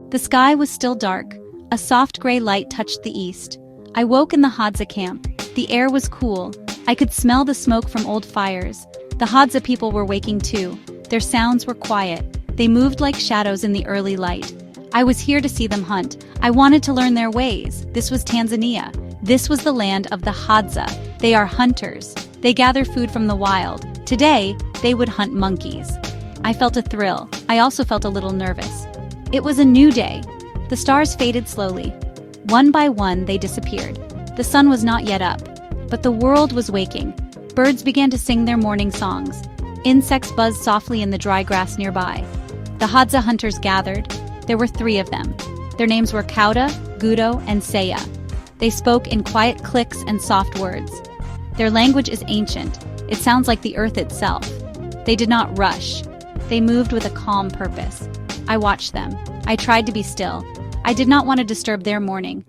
The sky was still dark. A soft gray light touched the east. I woke in the Hádza camp. The air was cool. I could smell the smoke from old fires. The Hádza people were waking too. Their sounds were quiet. They moved like shadows in the early light. I was here to see them hunt. I wanted to learn their ways. This was Tanzania. This was the land of the Hádza. They are hunters. They gather food from the wild. Today, they would hunt monkeys. I felt a thrill. I also felt a little nervous. It was a new day. The stars faded slowly. One by one, they disappeared. The sun was not yet up, but the world was waking. Birds began to sing their morning songs. Insects buzzed softly in the dry grass nearby. The Hádza hunters gathered. There were 3 of them. Their names were Kauda, Gudo, and Saya. They spoke in quiet clicks and soft words. Their language is ancient. It sounds like the earth itself. They did not rush. They moved with a calm purpose. I watched them. I tried to be still. I did not want to disturb their morning.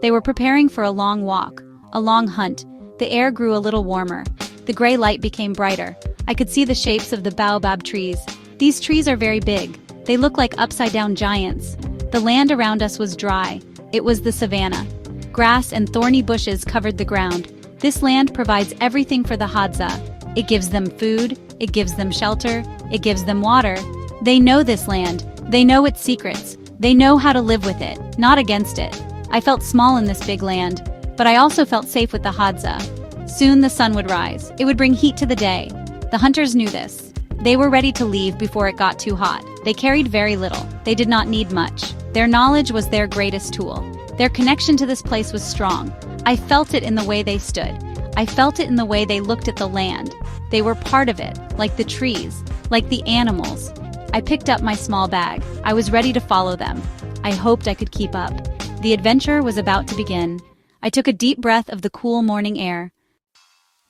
They were preparing for a long walk, a long hunt. The air grew a little warmer. The gray light became brighter. I could see the shapes of the baobab trees. These trees are very big. They look like upside-down giants. The land around us was dry. It was the savanna. Grass and thorny bushes covered the ground. This land provides everything for the Hádza. It gives them food, it gives them shelter, it gives them water. They know this land. They know its secrets. They know how to live with it, not against it. I felt small in this big land, but I also felt safe with the Hádza. Soon the sun would rise. It would bring heat to the day. The hunters knew this. They were ready to leave before it got too hot. They carried very little. They did not need much. Their knowledge was their greatest tool. Their connection to this place was strong. I felt it in the way they stood. I felt it in the way they looked at the land. They were part of it, like the trees, like the animals. I picked up my small bag. I was ready to follow them. I hoped I could keep up. The adventure was about to begin. I took a deep breath of the cool morning air.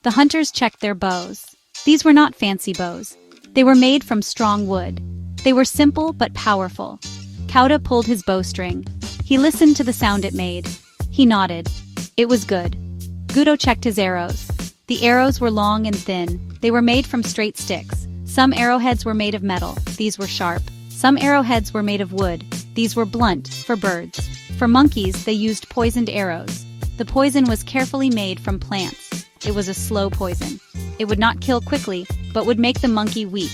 The hunters checked their bows. These were not fancy bows. They were made from strong wood. They were simple but powerful. Kauda pulled his bowstring. He listened to the sound it made. He nodded. It was good. Gudo checked his arrows. The arrows were long and thin. They were made from straight sticks. Some arrowheads were made of metal. These were sharp. Some arrowheads were made of wood. These were blunt, for birds. For monkeys, they used poisoned arrows. The poison was carefully made from plants. It was a slow poison. It would not kill quickly, but would make the monkey weak.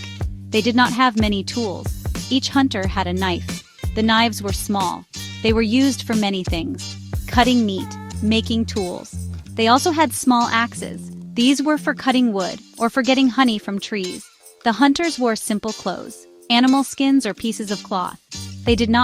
They did not have many tools. Each hunter had a knife. The knives were small. They were used for many things. Cutting meat, making tools. They also had small axes. These were for cutting wood, or for getting honey from trees. The hunters wore simple clothes, animal skins or pieces of cloth. They did not